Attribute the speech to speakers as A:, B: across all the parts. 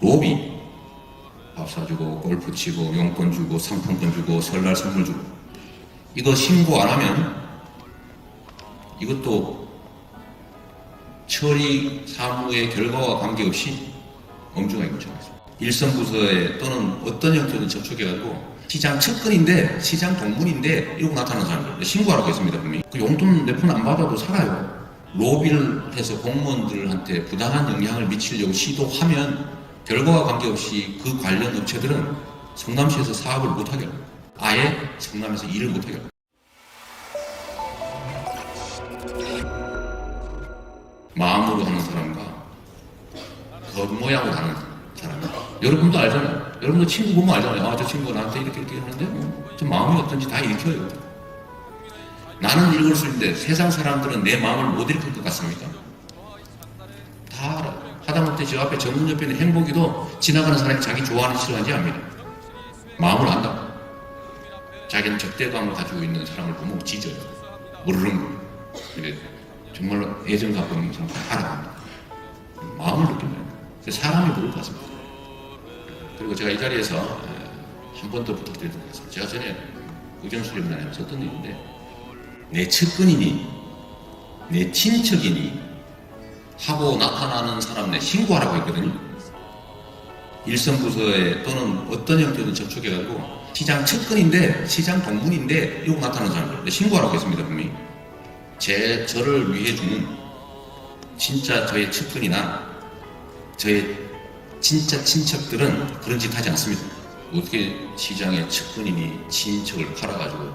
A: 로비, 밥 사주고 골프 치고 용돈 주고 상품권 주고 설날 선물 주고, 이거 신고 안 하면 이것도 처리 사무의 결과와 관계없이 엄중하게 결정했습니다. 일선 부서에 또는 어떤 형태든 접촉해가지고 시장 측근인데 시장 동문인데 이러고 나타나는 사람들 신고하라고 했습니다. 분명히. 그 용돈 몇 푼 안 받아도 살아요. 로비를 해서 공무원들한테 부당한 영향을 미치려고 시도하면 결과와 관계없이 그 관련 업체들은 성남시에서 사업을 못하게 합니다. 아예 성남에서 일을 못하게 합니다. 마음으로 하는 사람과 겉모양으로 하는 사람. 여러분도 알잖아요. 여러분도 친구 보면 알잖아요. 아, 저 친구가 나한테 이렇게 하는데 저 마음이 어떤지 다 일으켜요. 나는 읽을 수 있는데 세상 사람들은 내 마음을 못 읽을 것 같습니까? 다 알아요. 하다못해 저 앞에 전문 옆에 있는 행복이도 지나가는 사람이 자기 좋아하는지 싫어하는지 압니다. 마음을 안다. 자기는 적대감을 가지고 있는 사람을 보면 짖어요. 무르릉. 정말로 애정 갖고 있는 사람 다 알아갑니다. 마음을 느낍니다. 사람이 모를 것 같습니다. 그리고 제가 이 자리에서 한 번 더 부탁드리도록 하겠습니다. 제가 전에 의견수렴단에서 썼던 일인데, 내 측근이니 내 친척이니 하고 나타나는 사람 내 신고하라고 했거든요. 일선 부서에 또는 어떤 형태든 접촉해가지고 시장 측근인데 시장 동문인데 이러고 나타나는 사람들 신고하라고 했습니다. 분명히. 저를 위해 주는 진짜 저의 측근이나 저의 진짜 친척들은 그런 짓 하지 않습니다. 어떻게 시장의 측근이니 친척을 팔아가지고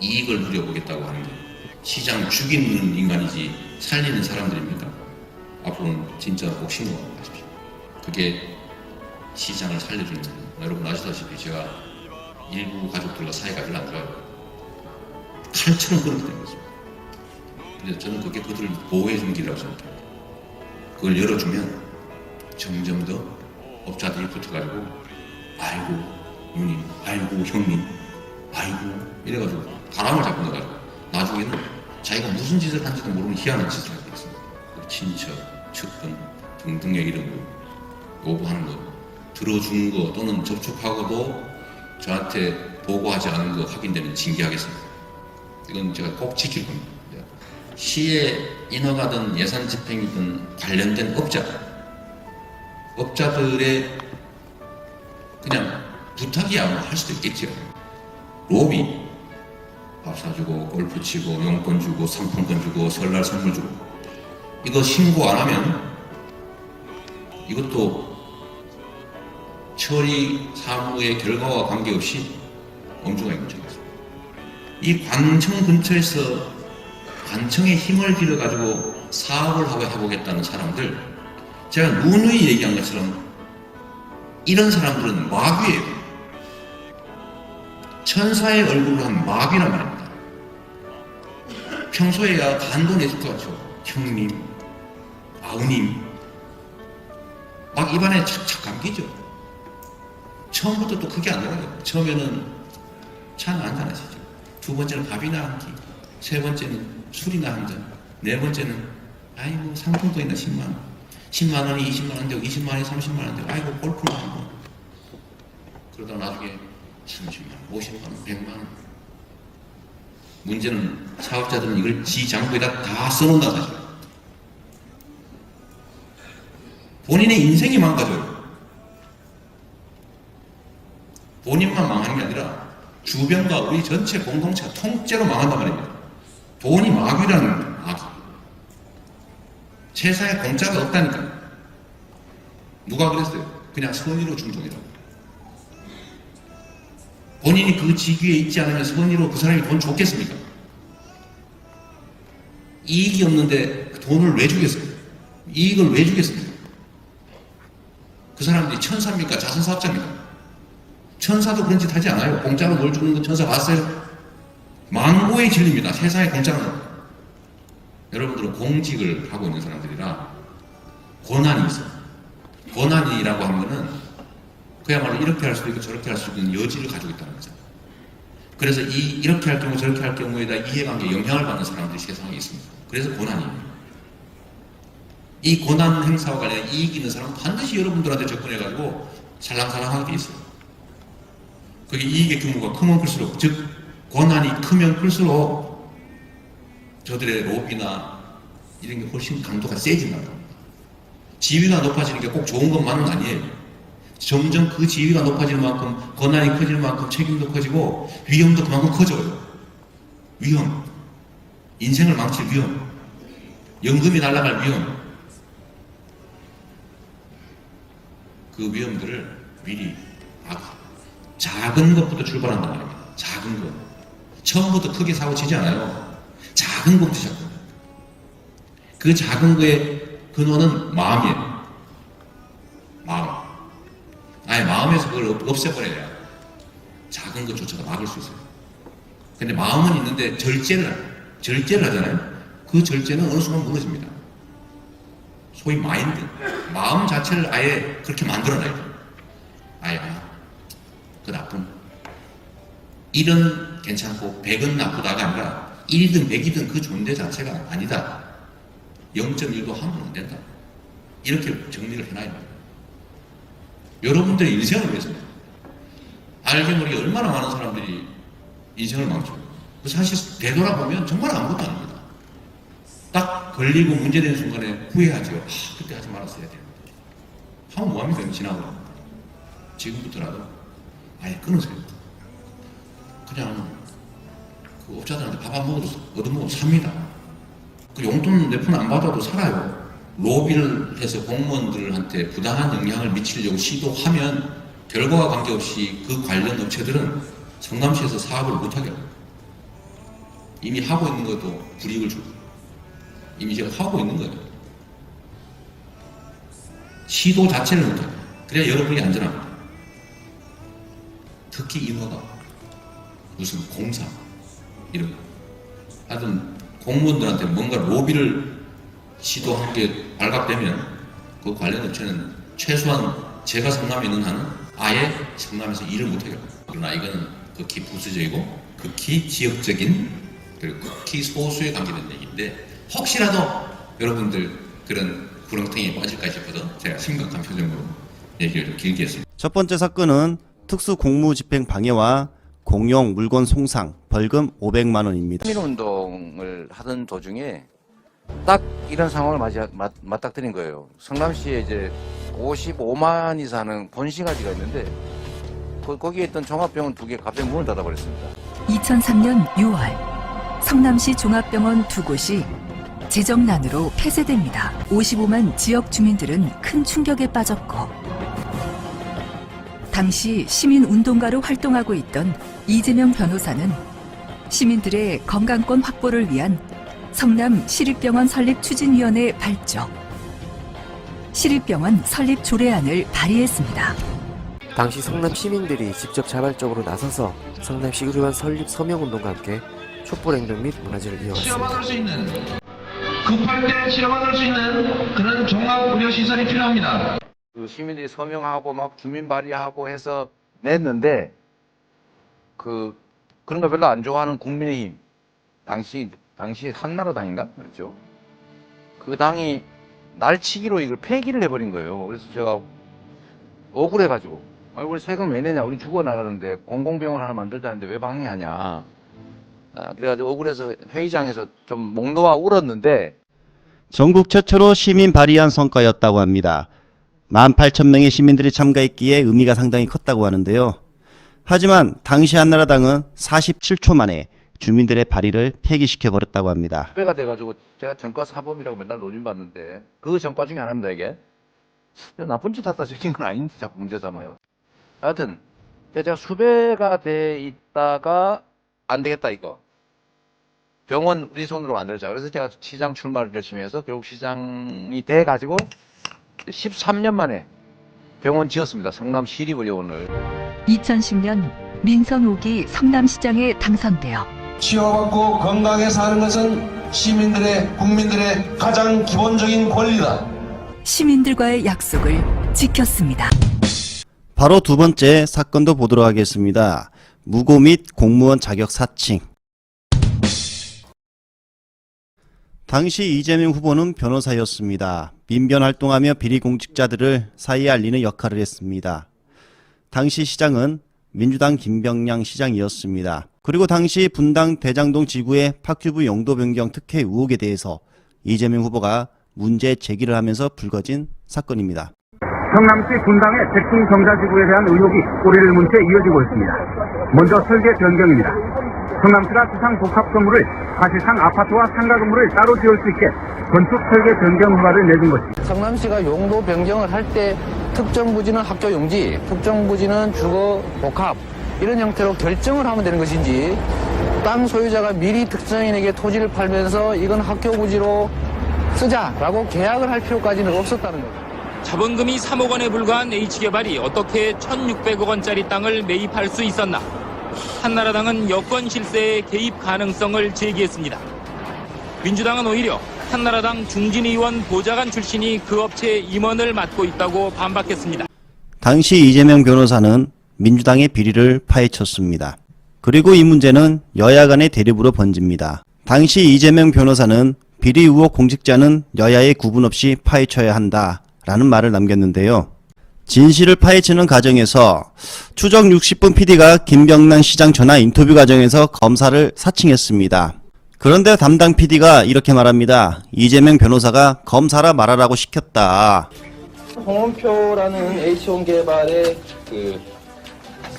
A: 이익을 누려보겠다고 하는데, 시장 죽이는 인간이지 살리는 사람들입니까? 앞으로는 진짜 꼭 신고하고 가십시오. 그게 시장을 살려주는 거예요. 여러분 아시다시피 제가 일부 가족들과 사이가 별로 안 좋아요. 칼처럼 끊어지는 것입니다. 근데 저는 그게 그들을 보호해주는 길이라고 생각해요. 그걸 열어주면 점점 더 업자들이 붙어가지고 아이고 누님, 아이고 형님, 아이고 이래가지고 바람을 잡고 나가지고 나중에는 자기가 무슨 짓을 한지도 모르는 희한한 짓을 하게 됐습니다. 친척, 측근 등등의 이름으로 요구하는 거, 들어준 거 또는 접촉하고도 저한테 보고하지 않은 거 확인되면 징계하겠습니다. 이건 제가 꼭 지킬 겁니다. 시의 인허가든 예산 집행이든 관련된 업자들의 그냥 부탁이야 할 수도 있겠죠. 로비, 밥 사주고 골프 치고 용돈 주고 상품권 주고 설날 선물 주고, 이거 신고 안 하면 이것도 처리 사무의 결과와 관계없이 엄중하게 결정했습니다. 이 관청 근처에서 관청의 힘을 빌어가지고 사업을 하고 해보겠다는 사람들, 제가 누누이 얘기한 것처럼 이런 사람들은 마귀예요. 천사의 얼굴로 한 마귀란 말입니다. 평소에야 간도 내줄 것 같죠. 형님, 아우님, 막 입안에 착착 감기죠. 처음부터 또 크게 안 나와요. 처음에는 차는 한잔 하시죠. 두 번째는 밥이나 한 끼, 세 번째는 술이나 한 잔, 네 번째는 아이고 상품권이나 10만 원, 10만 원이 20만 원 되고 20만 원이 30만 원 되고 아이고 골프나 한 번. 그러다 나중에 30만 원, 50만 원, 100만 원. 문제는 사업자들은 이걸 지 장부에다 다 써놓는다 사실. 본인의 인생이 망가져요. 본인만 망하는 게 아니라 주변과 우리 전체 공동체가 통째로 망한단 말입니다. 돈이 마귀라는 마귀. 세상에 공짜가 없다니까. 누가 그랬어요? 그냥 선의로 충성이라고. 본인이 그 직위에 있지 않으면 선의로 그 사람이 돈 줬겠습니까? 이익이 없는데 돈을 왜 주겠어요? 이익을 왜 주겠습니까? 그 사람들이 천사입니까? 자선사업자입니까? 천사도 그런 짓 하지 않아요. 공짜로 뭘 주는 건 천사 봤어요? 망고의 진리입니다. 세상에 공짜는. 여러분들은 공직을 하고 있는 사람들이라 권한이 있어요. 권한이라고 하면은 그야말로 이렇게 할 수도 있고 저렇게 할 수도 있는 여지를 가지고 있다는 거죠. 그래서 이렇게 할 경우 저렇게 할 경우에다 이해관계에 영향을 받는 사람들이 세상에 있습니다. 그래서 권한이에요. 이 고난 행사와 관련해 이익 있는 사람은 반드시 여러분들한테 접근해가지고 살랑살랑하게 돼 있어요. 그게 이익의 규모가 크면 클수록, 즉 고난이 크면 클수록 저들의 로비나 이런 게 훨씬 강도가 세진다는 겁니다. 지위가 높아지는 게 꼭 좋은 것만은 아니에요. 점점 그 지위가 높아지는 만큼, 고난이 커지는 만큼 책임도 커지고 위험도 그만큼 커져요. 위험, 인생을 망칠 위험, 연금이 날아갈 위험, 그 위험들을 미리 작은 것부터 출발한단 말입니다. 작은 것. 처음부터 크게 사고 치지 않아요. 작은 것부터 시작합니다. 그 작은 거의 근원은 마음이에요. 마음. 아예 마음에서 그걸 없애버려야 작은 것조차도 막을 수 있어요. 근데 마음은 있는데 절제를 하잖아요. 그 절제는 어느 순간 무너집니다. 소위 마인드. 마음 자체를 아예 그렇게 만들어놔야 돼요. 아예, 그 나쁨. 1은 괜찮고 100은 나쁘다가 아니라 1이든 100이든 그 존재 자체가 아니다. 0.1도 하면 안 된다. 이렇게 정리를 해놔야 됩니다. 여러분들의 인생을 위해서입니다. 알게 모르게 얼마나 많은 사람들이 인생을 망쳐요. 사실 되돌아보면 정말 아무것도 아닙니다. 딱 걸리고 문제되는 순간에 후회하죠. 그때 하지 말았어야 되는데. 하면 뭐합니까? 지나고. 지금부터라도 아예 끊으세요. 그냥 그 업자들한테 밥 안 먹어도 얻어먹어도 삽니다. 그 용돈 몇 푼 안 받아도 살아요. 로비를 해서 공무원들한테 부당한 영향을 미치려고 시도하면 결과와 관계없이 그 관련 업체들은 성남시에서 사업을 못하게 합니다. 이미 하고 있는 것도 불이익을 주고 이미 제가 하고 있는 거예요. 시도 자체를 못하게. 그래야 여러분이 안전합니다. 특히 인허가, 무슨 공사 이런 거. 하여튼 공무원들한테 뭔가 로비를 시도한 게 발각되면 그 관련 업체는 최소한 제가 성남에 있는 한은 아예 성남에서 일을 못하게 합니다. 그러나 이거는 극히 부수적이고 극히 지역적인 그리고 극히 소수에 관계된 얘기인데 혹시라도 여러분들 그런 구렁텅이에 빠질까 싶어서 제가 심각한 표정으로 얘기를 좀 길게 했습니다.
B: 첫 번째 사건은 특수공무집행 방해와 공용 물건 송상, 벌금 500만 원입니다.
C: 시민운동을 하던 도중에 딱 이런 상황을 맞닥뜨린 거예요. 성남시에 이제 55만이 사는 본시가지가 있는데 거기에 있던 종합병원 2개 갑자기 문을 닫아버렸습니다.
D: 2003년 6월 성남시 종합병원 2곳이 재정난으로 폐쇄됩니다. 55만 지역 주민들은 큰 충격에 빠졌고 당시 시민운동가로 활동하고 있던 이재명 변호사는 시민들의 건강권 확보를 위한 성남 시립병원 설립 추진위원회 발족, 시립병원 설립 조례안을 발의했습니다.
E: 당시 성남 시민들이 직접 자발적으로 나서서 성남시 의료원 설립 서명운동과 함께 촛불행동 및 문화제를 이어갔습니다.
F: 치료받을 수 있는, 급할 때 치료받을 수 있는 그런 종합의료시설이 필요합니다.
C: 그 시민들이 서명하고 막 주민 발의하고 해서 냈는데 그런 거 별로 안 좋아하는 국민의힘 당시 한나라당인가 그렇죠. 그 당이 날치기로 이걸 폐기를 해버린 거예요. 그래서 제가 억울해가지고 우리 세금 왜 내냐, 우리 죽어나가는데 공공병원 하나 만들자는데 왜 방해하냐. 그래가지고 억울해서 회의장에서 좀 목 놓아 울었는데
B: 전국 최초로 시민 발의한 성과였다고 합니다. 18,000명의 시민들이 참가했기에 의미가 상당히 컸다고 하는데요. 하지만 당시 한나라당은 47초 만에 주민들의 발의를 폐기시켜버렸다고 합니다.
C: 수배가 돼가지고 제가 전과 사범이라고 맨날 노림받는데 그 전과 중에 하나입니다 이게. 나쁜 짓 했다 적힌 건 아닌데 자꾸 문제 삼아요. 하여튼 제가 수배가 돼 있다가 안 되겠다 이거. 병원 우리 손으로 만들자. 그래서 제가 시장 출마를 열심히 해서 결국 시장이 돼가지고 13년 만에 병원 지었습니다. 성남 시립의료원을.
D: 2010년 민선 5기 성남시장에 당선되어
F: 치료받고 건강하게 사는 것은 국민들의 가장 기본적인 권리다.
D: 시민들과의 약속을 지켰습니다.
B: 바로 두 번째 사건도 보도록 하겠습니다. 무고 및 공무원 자격 사칭. 당시 이재명 후보는 변호사였습니다. 민변 활동하며 비리 공직자들을 사이에 알리는 역할을 했습니다. 당시 시장은 민주당 김병량 시장이었습니다. 그리고 당시 분당 대장동 지구의 파큐브 용도 변경 특혜 의혹에 대해서 이재명 후보가 문제 제기를 하면서 불거진 사건입니다.
G: 성남시 분당의 백중 경자지구에 대한 의혹이 꼬리를 문 채 이어지고 있습니다. 먼저 설계 변경입니다. 성남시가 지상 복합 건물을 사실상 아파트와 상가 건물을 따로 지을 수 있게 건축 설계 변경 허가를 내준 것입니다.
C: 성남시가 용도 변경을 할 때 특정 부지는 학교 용지, 특정 부지는 주거 복합 이런 형태로 결정을 하면 되는 것인지 땅 소유자가 미리 특정인에게 토지를 팔면서 이건 학교 부지로 쓰자라고 계약을 할 필요까지는 없었다는 거죠.
H: 자본금이 3억 원에 불과한 H개발이 어떻게 1,600억 원짜리 땅을 매입할 수 있었나? 한나라당은 여권 실세의 개입 가능성을 제기했습니다. 민주당은 오히려 한나라당 중진 의원 보좌관 출신이 그 업체의 임원을 맡고 있다고 반박했습니다. 당시
B: 이재명 변호사는 민주당의 비리를 파헤쳤습니다. 그리고 이 문제는 여야 간의 대립으로 번집니다. 당시 이재명 변호사는 비리 의혹 공직자는 여야의 구분 없이 파헤쳐야 한다라는 말을 남겼는데요. 진실을 파헤치는 과정에서 추적 60분 PD가 김병남 시장 전화 인터뷰 과정에서 검사를 사칭했습니다. 그런데 담당 PD가 이렇게 말합니다. 이재명 변호사가 검사라 말하라고 시켰다.
I: 홍원표라는 H온개발의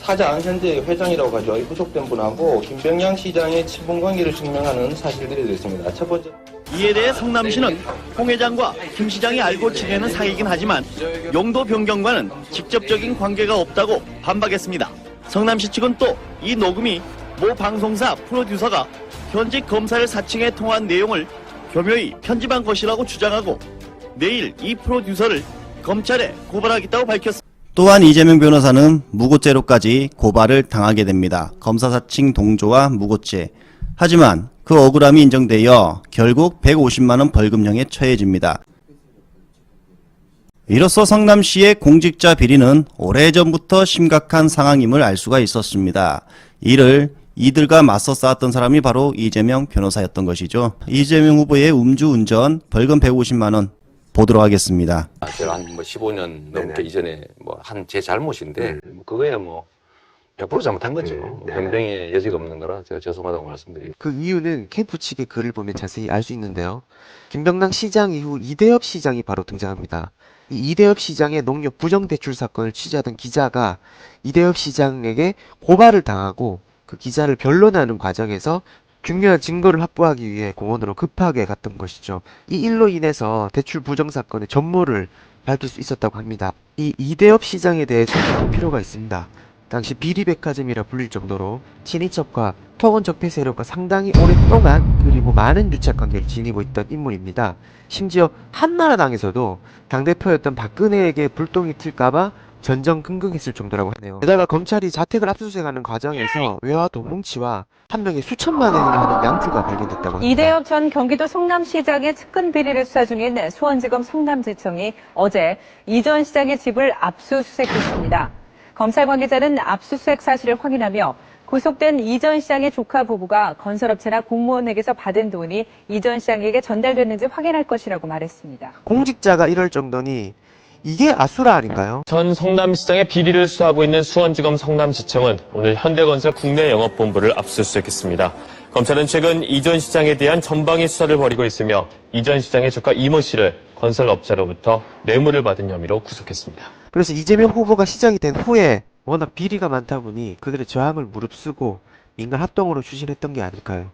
I: 사장, 현재 회장이라고 하죠. 구속된 분하고 김병량 시장의 친분관계를 증명하는 사실들이 있습니다. 첫 번째.
J: 이에 대해 성남시는 홍 회장과 김 시장이 알고 지내는 사이이긴 하지만 용도 변경과는 직접적인 관계가 없다고 반박했습니다. 성남시 측은 또 이 녹음이 모 방송사 프로듀서가 현직 검사를 사칭해 통화한 내용을 교묘히 편집한 것이라고 주장하고 내일 이 프로듀서를 검찰에 고발하겠다고 밝혔습니다.
B: 또한 이재명 변호사는 무고죄로까지 고발을 당하게 됩니다. 검사 사칭 동조와 무고죄. 하지만 그 억울함이 인정되어 결국 150만원 벌금형에 처해집니다. 이로써 성남시의 공직자 비리는 오래전부터 심각한 상황임을 알 수가 있었습니다. 이들과 맞서 싸웠던 사람이 바로 이재명 변호사였던 것이죠. 이재명 후보의 음주운전 벌금 150만원 보도록 하겠습니다.
K: 제가 한 15년 넘게 이전에 한 제 잘못인데 그거야 100% 잘못한 거죠. 변명의 여지가 없는 거라 제가 죄송하다고 말씀드리고.
E: 그 이유는 캠프 측의 글을 보면 자세히 알 수 있는데요. 김병남 시장 이후 이대엽 시장이 바로 등장합니다. 이 이대엽 시장의 농협 부정대출 사건을 취재하던 기자가 이대엽 시장에게 고발을 당하고 그 기자를 변론하는 과정에서 중요한 증거를 확보하기 위해 공원으로 급하게 갔던 것이죠. 이 일로 인해서 대출 부정 사건의 전모를 밝힐 수 있었다고 합니다. 이 이대엽 시장에 대해 살펴볼 필요가 있습니다. 당시 비리백화점이라 불릴 정도로 친인척과 토건적폐 세력과 상당히 오랫동안 그리고 많은 유착관계를 지니고 있던 인물입니다. 심지어 한나라당에서도 당대표였던 박근혜에게 불똥이 튈까봐 전전긍긍했을 정도라고 하네요. 게다가 검찰이 자택을 압수수색하는 과정에서 외화 돈뭉치와 한 명의 수천만 원이나 하는 양주가 발견됐다고 합니다.
L: 이대엽 전 경기도 성남시장의 측근 비리를 수사 중인 수원지검 성남지청이 어제 이 전 시장의 집을 압수수색했습니다. 검찰 관계자는 압수수색 사실을 확인하며 구속된 이 전 시장의 조카 부부가 건설업체나 공무원에게서 받은 돈이 이 전 시장에게 전달됐는지 확인할 것이라고 말했습니다.
E: 공직자가 이럴 정도니 이게 아수라 아닌가요?
M: 전 성남시장의 비리를 수사하고 있는 수원지검 성남지청은 오늘 현대건설 국내 영업본부를 압수수색했습니다. 검찰은 최근 이 전 시장에 대한 전방위 수사를 벌이고 있으며 이 전 시장의 조카 이모 씨를 건설업자로부터 뇌물을 받은 혐의로 구속했습니다.
E: 그래서 이재명 후보가 시장이 된 후에 워낙 비리가 많다 보니 그들의 저항을 무릅쓰고 민간 합동으로 추진했던 게 아닐까요?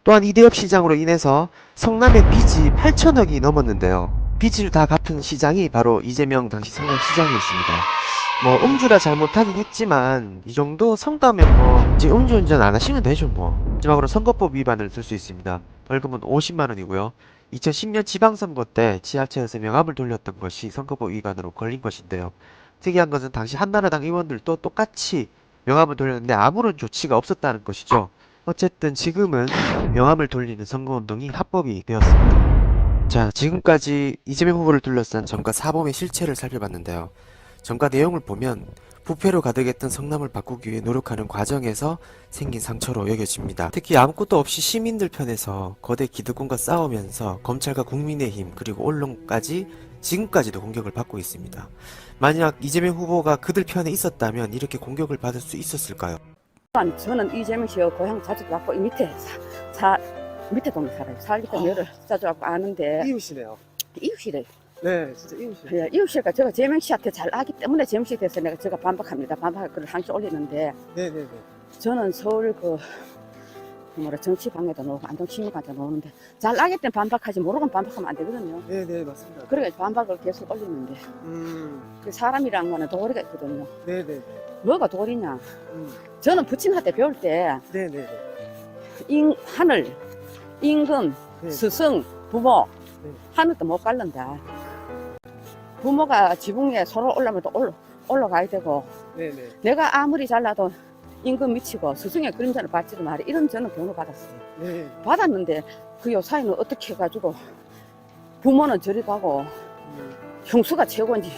E: 또한 이대엽 시장으로 인해서 성남의 빚이 8천억이 넘었는데요. 빚을 다 갚은 시장이 바로 이재명 당시 성남시장이었습니다. 음주라 잘못하긴 했지만 이 정도 성과면 이제 음주운전 안 하시면 되죠 마지막으로 선거법 위반을 쓸 수 있습니다. 벌금은 50만 원이고요. 2010년 지방선거 때 지하철에서 명함을 돌렸던 것이 선거법 위반으로 걸린 것인데요. 특이한 것은 당시 한나라당 의원들도 똑같이 명함을 돌렸는데 아무런 조치가 없었다는 것이죠. 어쨌든 지금은 명함을 돌리는 선거운동이 합법이 되었습니다. 자, 지금까지 이재명 후보를 둘러싼 전과 사범의 실체를 살펴봤는데요. 전과 내용을 보면 부패로 가득했던 성남을 바꾸기 위해 노력하는 과정에서 생긴 상처로 여겨집니다. 특히 아무것도 없이 시민들 편에서 거대 기득권과 싸우면서 검찰과 국민의힘 그리고 언론까지 지금까지도 공격을 받고 있습니다. 만약 이재명 후보가 그들 편에 있었다면 이렇게 공격을 받을 수 있었을까요?
N: 저는 이재명 씨의 고향 자주 갖고 이 밑에 밑에 동네 살아요. 살기 때문에 여를 자주 갖고 아는데
E: 이웃이네요.
N: 이웃이래요.
E: 네, 진짜 이웃이네요.
N: 예, 이웃이니까 제가 재명 씨한테 잘 아기 때문에 재명 씨에 대해서 제가 반박합니다. 반박을 글을 한 줄 올리는데
E: 네네네.
N: 저는 서울 정치방에도 나오고 안동신문관에도 나오는데 잘 알기 때문에 반박하지 모르고 반박하면 안 되거든요.
E: 네네, 맞습니다.
N: 그러니까 반박을 계속 올리는데 그 사람이란 거는 도리가 있거든요.
E: 네네.
N: 뭐가 도리냐? 저는 부친한테 배울 때
E: 네네.
N: 하늘, 임금,
E: 네.
N: 스승, 부모
E: 네.
N: 하늘도 못 갈른다. 부모가 지붕 위에 서로 올라면 또 올라가야 되고
E: 네네.
N: 내가 아무리 잘나도 임금 미치고 스승의 그림자를 받지도 말이 이런 저는 교훈을 받았어요.
E: 네.
N: 받았는데 그 요사이는 어떻게 해가지고 부모는 저리 가고 형수가 최고인지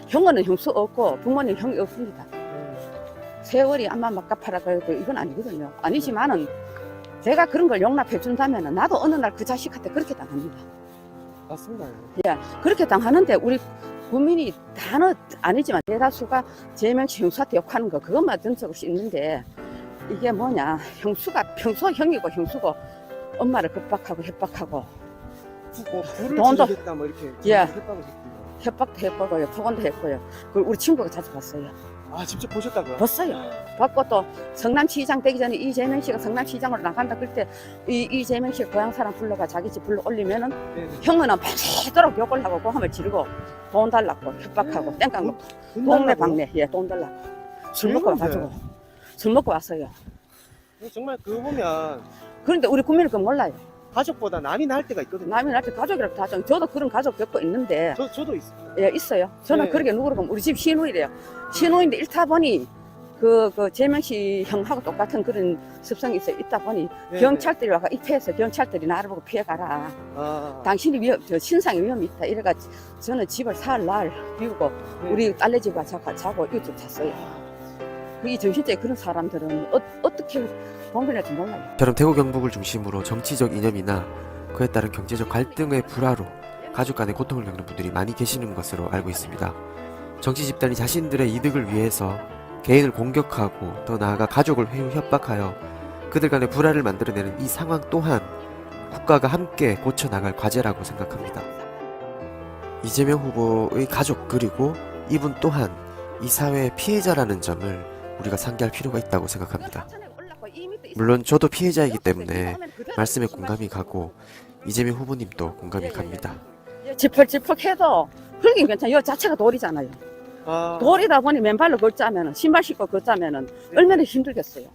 N: 형은 형수 없고 부모는 형이 없습니다. 세월이 아마 막 갚아라고 해도 이건 아니거든요. 아니지만은 제가 그런 걸 용납해 준다면 나도 어느 날 그 자식한테 그렇게 당합니다.
E: 맞습니다.
N: 예, 그렇게 당하는데 우리 국민이 다는 아니지만 대다수가 재명 씨 형수한테 욕하는 거 그것만 전적으로 있는데 이게 뭐냐 형수가 평소 형이고 형수고 엄마를 급박하고 협박하고 돈도
E: 뭐 이렇게
N: 예.
E: 협박을 했군요.
N: 협박도 했고요 폭언도 했고요. 그걸 우리 친구가 자주 봤어요.
E: 아, 직접 보셨다고요?
N: 봤어요. 봤고 또 성남시장 되기 전에 이재명 씨가 성남시장으로 나간다 그때 이재명 씨 고향 사람 불러가 자기 집 불러 올리면은
E: 네네.
N: 형은 밤새도록 욕을 하고 고함을 지르고 돈 달라고 협박하고 땡깡 놓고 동네 방네 돈 달라고 술 먹고 와가지고 술 먹고 왔어요.
E: 정말 그거 보면
N: 그런데 우리 국민은 그거 몰라요.
E: 가족보다 남이 나을 때가 있거든요.
N: 남이 나한테 가족이라고 하죠. 저도 그런 가족 겪고 있는데
E: 저도 있습니다.
N: 예, 있어요. 저는
E: 네.
N: 그렇게 누구를 보면 우리 집 신우이래요. 신우인데 잃다 보니 그 재명 씨 형하고 똑같은 그런 습성이 있다 보니
E: 네,
N: 경찰들이 와가 입회해서 경찰들이 나를 보고 피해가라. 당신이 신상의 위험이 있다. 이래가 저는 집을 살 날 비우고 우리 딸네 집 가서 자고 이웃집 잤어요. 이 정신적인 그런 사람들은 어떻게 봉변할지 몰라요.
E: 저런 대구 경북을 중심으로 정치적 이념이나 그에 따른 경제적 갈등의 불화로 가족 간의 고통을 겪는 분들이 많이 계시는 것으로 알고 있습니다. 정치 집단이 자신들의 이득을 위해서 개인을 공격하고 더 나아가 가족을 협박하여 그들 간의 불화를 만들어내는 이 상황 또한 국가가 함께 고쳐나갈 과제라고 생각합니다. 이재명 후보의 가족 그리고 이분 또한 이 사회의 피해자라는 점을 우리가 상기할 필요가 있다고 생각합니다. 물론 저도 피해자이기 때문에 말씀에 공감이 가고 이재명 후보님도 공감이 갑니다.
N: 지퍽지퍽해도 흙이 괜찮아요. 이 자체가 돌이잖아요. 돌이다 보니 맨발로 걷자면은 신발 신고 걷자면은 얼마나 힘들겠어요.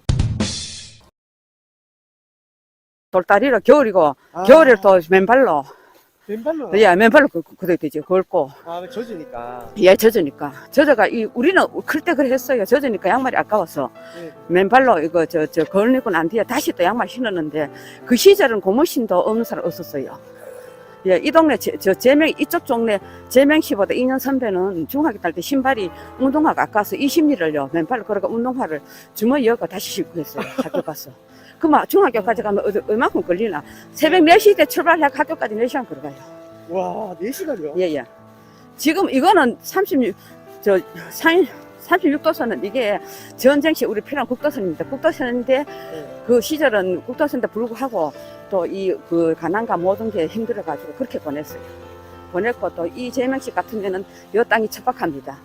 N: 돌다리로 겨울이고 겨울에 또 맨발로 예, 맨발로 걷어야 되죠. 걷고
E: 젖으니까
N: 예, 젖으니까 젖어가 우리는 클 때 그래 했어요. 젖으니까 양말이 아까워서 맨발로 이거 걸리고 난 뒤에 다시 또 양말 신었는데 그 시절은 고무신도 없는 사람 없었어요. 예, 이 동네 이쪽 동네 재명 씨보다 2년 선배는 중학교 딸 때 신발이 운동화가 아까워서 20리를요 맨발로 걸어가 운동화를 주머니 여고 다시 신고 했어요. 학교 가서. 그럼 중학교까지 가면 얼마큼 걸리나? 새벽 4시 때 출발해 학교까지 4시간 걸어가요.
E: 와, 4시간이요?
N: 예. 지금 이거는 36도선은 이게 전쟁 시 우리 필요한 국도선입니다. 국도선인데 그 시절은 국도선인데 불구하고 또 그 가난과 모든 게 힘들어가지고 그렇게 보냈어요. 보냈고 또 이재명 씨 같은 경우는 이 땅이 척박합니다.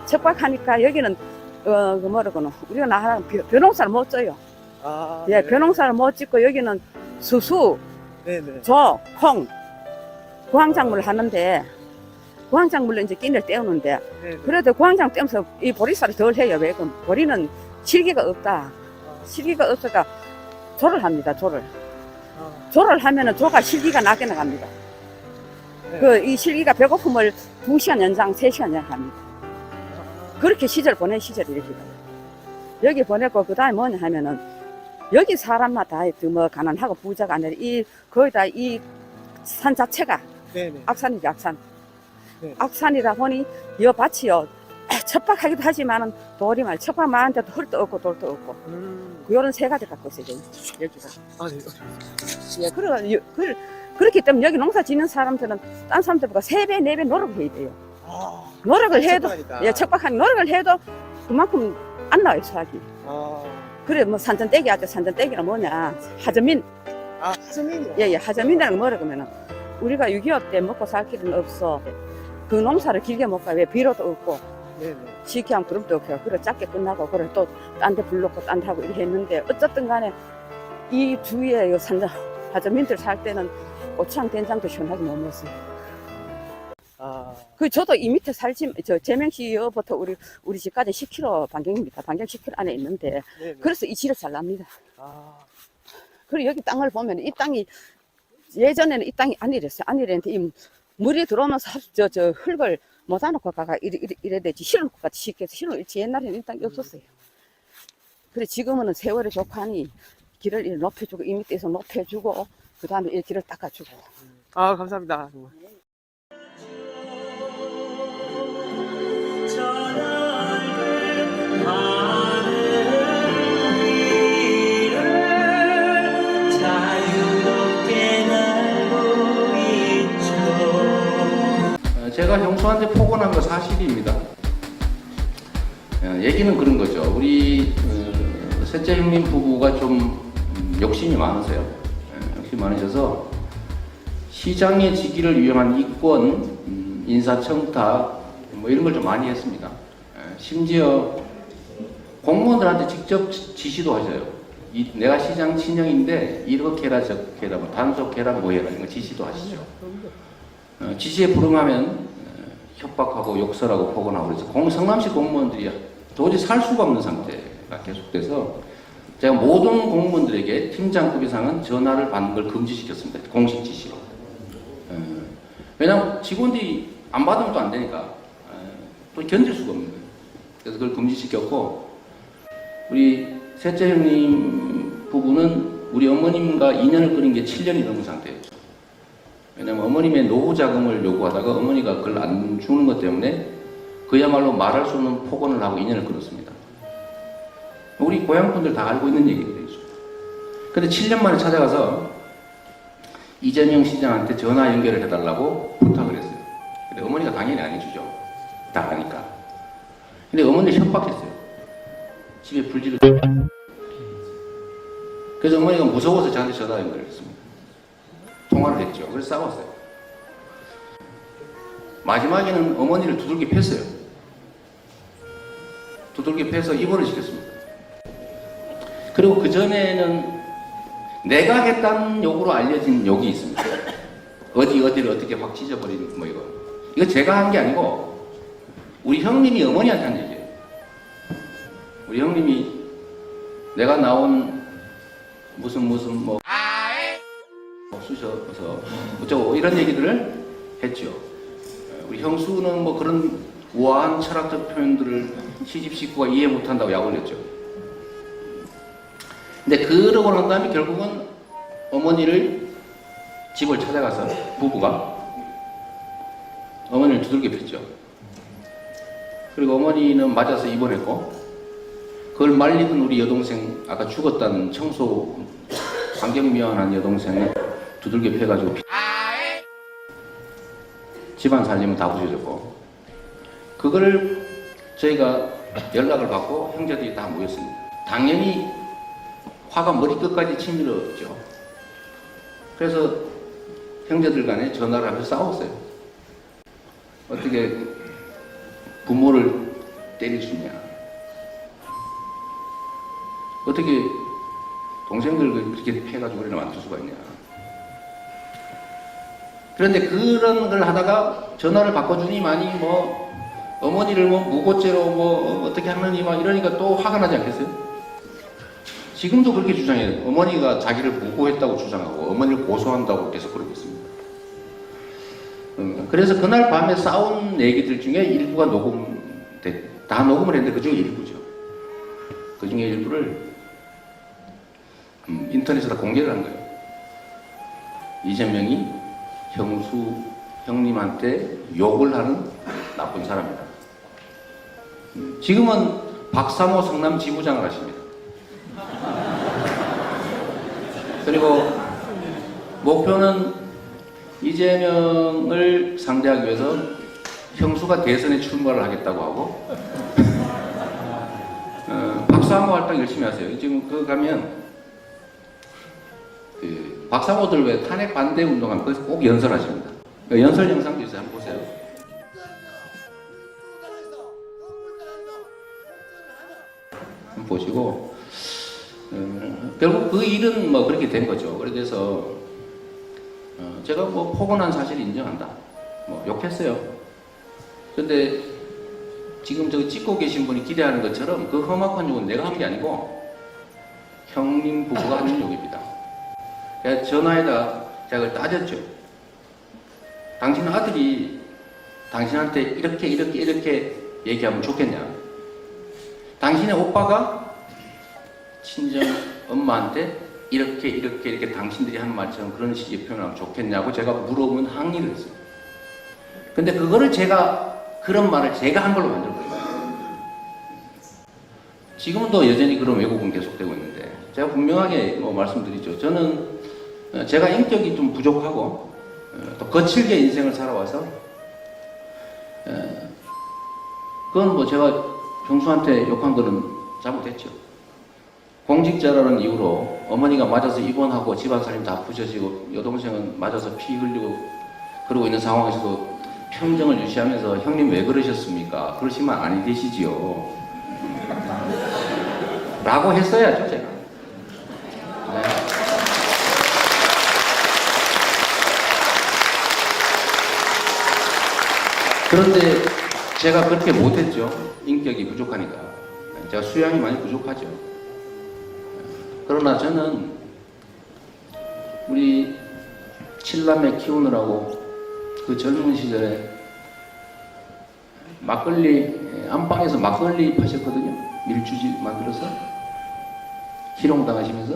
N: 척박하니까 여기는 우리가 나하는 벼농사를 못 쪄요. 예, 벼농사를 못 짓고 여기는 수수, 조, 콩, 구황작물을 하는데 구황작물로 이제 끼니를 때우는데 그래도 구황작물 때면서 이 보리쌀을 덜 해요. 왜? 그럼 보리는 실기가 없다. 실기가 없으니까 조를 합니다. 조를 하면은 조가 실기가 나게 나갑니다. 이 실기가 배고픔을 2시간 연장, 3시간 연장합니다. 그렇게 시절 보낸 시절이 이렇게 가요. 여기 보냈고 그다음에 뭐냐 하면은 여기 사람마다 뭐 가난하고 부자가 아니라 거의 다 이 산 자체가 악산이죠, 악산. 악산이다 보니 이 밭이요 척박하기도 하지만은 돌이 말 척박만한데도 흙도 없고 돌도 없고 요런 세 가지 갖고 있어요 여기가. 예, 그렇기 때문에 여기 농사 짓는 사람들은 딴 사람들보다 3배, 4배 노력을 해야 돼요. 노력을 해도, 예, 척박한 노력을 해도 그만큼 안 나와요, 수확이. 그래, 뭐 산전떼기 하죠. 산전떼기는 뭐냐. 하저민.
J: 하저민이요?
N: 예, 하저민이라는 게 뭐라 그러면은 우리가 6.25 때 먹고 살 길은 없어. 그 농사를 길게 못 가. 왜 비료도 없고. 쉽게 하면 그럼도 없고. 그래, 짧게 끝나고, 그래, 또 딴 데 불렀고, 딴 데 하고 이렇게 했는데, 어쨌든 간에 이 주위에 이 산전, 하저민들 살 때는 고추장, 된장도 시원하게 못 먹었어요. 저도 이 밑에 살지, 제명시부터 우리 집까지 10km 반경입니다. 반경 10km 안에 있는데, 그래서 이 지를 잘 납니다. 그리고 여기 땅을 보면 이 땅이, 예전에는 이 땅이 안 이랬어요. 안 이랬는데, 이 물이 들어오면서 저 흙을 모아놓고 가가 이래 되지. 실을 것 같이 쉽게 해서 실을 잃지. 옛날에는 이 땅이 없었어요. 그래, 지금은 세월이 좋고 하니 길을 이렇게 높여주고, 이 밑에서 높여주고, 그 다음에 이 길을 닦아주고.
J: 감사합니다.
C: 제가 형수한테 포건한 거 사실입니다. 얘기는 그런 거죠. 우리 셋째 형님 부부가 좀 욕심이 많으세요. 욕심이 많으셔서 시장의 지기를 위한 이권, 인사청탁 뭐 이런 걸 좀 많이 했습니다. 심지어 공무원들한테 직접 지시도 하셔요. 내가 시장 친형인데 이렇게 해라 저렇게 해라 뭐 단속해라 뭐 해라 이런 거 지시도 하시죠. 지시에 불응하면 협박하고 욕설하고 폭언하고 그래서 성남시 공무원들이 도저히 살 수가 없는 상태가 계속돼서 제가 모든 공무원들에게 팀장급 이상은 전화를 받는 걸 금지시켰습니다. 공식 지시로. 왜냐하면 직원들이 안 받으면 또 안 되니까 또 견딜 수가 없는 거예요. 그래서 그걸 금지시켰고 우리 셋째 형님 부부는 우리 어머님과 인연을 끊은 게 7년이 넘은 상태였죠. 왜냐하면 어머님의 노후 자금을 요구하다가 어머니가 그걸 안 주는 것 때문에 그야말로 말할 수 없는 폭언을 하고 인연을 끊었습니다. 우리 고향분들 다 알고 있는 얘기거든요. 근데 7년 만에 찾아가서 이재명 시장한테 전화 연결을 해달라고 부탁을 했어요. 근데 어머니가 당연히 안 해주죠. 다 아니까. 근데 어머니를 협박했어요. 집에 불지를. 그래서 어머니가 무서워서 저한테 전화 연결을 했습니다. 통화를 했죠. 그래서 싸웠어요. 마지막에는 어머니를 두들겨 팼어요. 두들겨 패서 입원을 시켰습니다. 그리고 그 전에는 내가 하겠다는 욕으로 알려진 욕이 있습니다. 어디를 어떻게 확 찢어버린 뭐 이거. 이거 제가 한 게 아니고 우리 형님이 어머니한테 한 얘기예요. 우리 형님이 내가 나온 무슨 뭐 쑤셔서 어쩌고 이런 얘기들을 했죠. 우리 형수는 뭐 그런 우아한 철학적 표현들을 시집 식구가 이해 못한다고 약을 냈죠. 근데 그러고 난 다음에 결국은 어머니를 집을 찾아가서 부부가 어머니를 두들겨 팼죠. 그리고 어머니는 맞아서 입원했고 그걸 말리던 우리 여동생 아까 죽었다는 청소 환경미화한 여동생을 두들겨 패가지고 집안 살림은 다 부셔졌고 그거를 저희가 연락을 받고 형제들이 다 모였습니다. 당연히 화가 머리끝까지 치밀었죠. 그래서 형제들 간에 전화를 하면서 싸웠어요. 어떻게 부모를 때릴 수 있냐. 어떻게 동생들 그렇게 패가지고 우리를 만들 수가 있냐. 그런데 그런 걸 하다가 전화를 바꿔주니만이 뭐 어머니를 뭐 무고죄로 뭐 어떻게 하느니 막 이러니까 또 화가 나지 않겠어요? 지금도 그렇게 주장해요. 어머니가 자기를 무고했다고 주장하고 어머니를 고소한다고 계속 그러고 있습니다. 그래서 그날 밤에 싸운 얘기들 중에 일부가 다 녹음을 했는데 그 중에 일부죠. 그 중에 일부를 인터넷에다 공개를 한 거예요. 이재명이 형님한테 욕을 하는 나쁜 사람이다. 지금은 박사모 성남 지부장을 하십니다. 그리고 목표는 이재명을 상대하기 위해서 형수가 대선에 출마를 하겠다고 하고 박사모 활동 열심히 하세요. 지금 그 가면 그 박사모들 왜 탄핵 반대 운동하면 거기서 꼭 연설하십니다. 그 연설 영상도 있어요. 한번 보세요. 한번 보시고 결국 그 일은 뭐 그렇게 된 거죠. 그래서 제가 뭐 포근한 사실을 인정한다. 뭐 욕했어요. 근데 지금 저 찍고 계신 분이 기대하는 것처럼 그 험악한 욕은 내가 한 게 아니고 형님 부부가 하는 욕입니다. 제가 전화에다 제가 그걸 따졌죠. 당신 아들이 당신한테 이렇게 얘기하면 좋겠냐? 당신의 오빠가 친정 엄마한테 이렇게 당신들이 하는 말처럼 그런 식의 표현하면 좋겠냐고 제가 물어보면 항의를 했어요. 근데 그거를 그런 말을 제가 한 걸로 만들어버려요. 지금은 또 여전히 그런 왜곡은 계속되고 있는데 제가 분명하게 뭐 말씀드리죠. 저는 제가 인격이 좀 부족하고 또 거칠게 인생을 살아와서 그건 뭐 제가 형수한테 욕한 거는 잘못했죠. 공직자라는 이유로 어머니가 맞아서 입원하고 집안살림 다 부셔지고 여동생은 맞아서 피 흘리고 그러고 있는 상황에서도 평정을 유지하면서 형님 왜 그러셨습니까? 그러시면 아니 되시지요. 라고 했어야죠, 제가. 네. 그런데 제가 그렇게 못했죠. 인격이 부족하니까. 제가 수양이 많이 부족하죠. 그러나 저는 우리 7남매 키우느라고 그 젊은 시절에 막걸리, 안방에서 막걸리 파셨거든요. 밀주지 만들어서. 희롱당하시면서.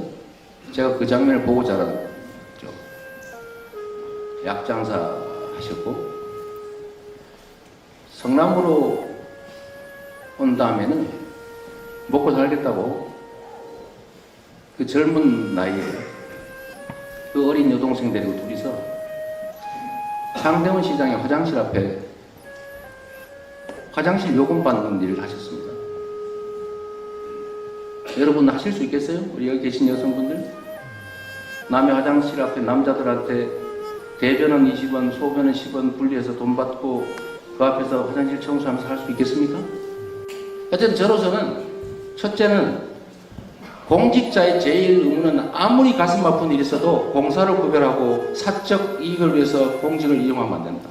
C: 제가 그 장면을 보고 자랐죠. 약장사 하셨고. 성남으로 온 다음에는 먹고 살겠다고 그 젊은 나이에 그 어린 여동생 데리고 둘이서 상대원 시장의 화장실 앞에 화장실 요금 받는 일을 하셨습니다. 여러분 하실 수 있겠어요? 우리 여기 계신 여성분들? 남의 화장실 앞에 남자들한테 대변은 20원, 소변은 10원 분리해서 돈 받고 그 앞에서 화장실 청소하면서 할 수 있겠습니까? 어쨌든 저로서는 첫째는 공직자의 제일 의무는 아무리 가슴 아픈 일이 있어도 공사를 구별하고 사적 이익을 위해서 공직을 이용하면 안 된다.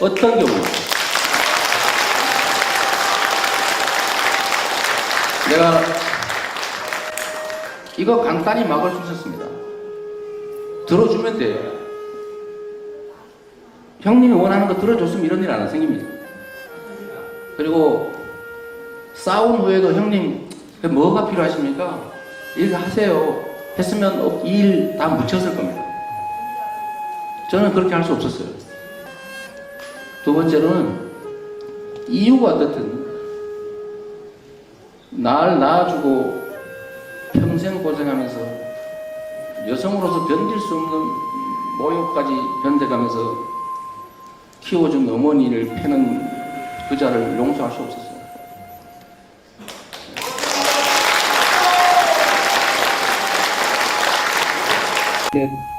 C: 어떤 경우 내가 이거 간단히 막을 수 있었습니다. 들어주면 돼요. 형님이 원하는 거 들어줬으면 이런 일 안 생깁니다. 그리고 싸운 후에도 형님 뭐가 필요하십니까? 이거 하세요. 했으면 이 일 다 묻혔을 겁니다. 저는 그렇게 할 수 없었어요. 두 번째로는 이유가 어떻든 날 낳아주고 평생 고생하면서 여성으로서 견딜 수 없는 모욕까지 견뎌가면서 키워준 어머니를 패는 그자를 용서할 수 없었어요.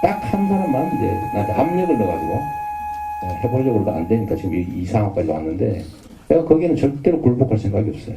C: 딱 한 사람만 이제 나한테 압력을 넣어가지고 해보려고 해도 안 되니까 지금 이 상황까지 왔는데 내가 거기에는 절대로 굴복할 생각이 없어요.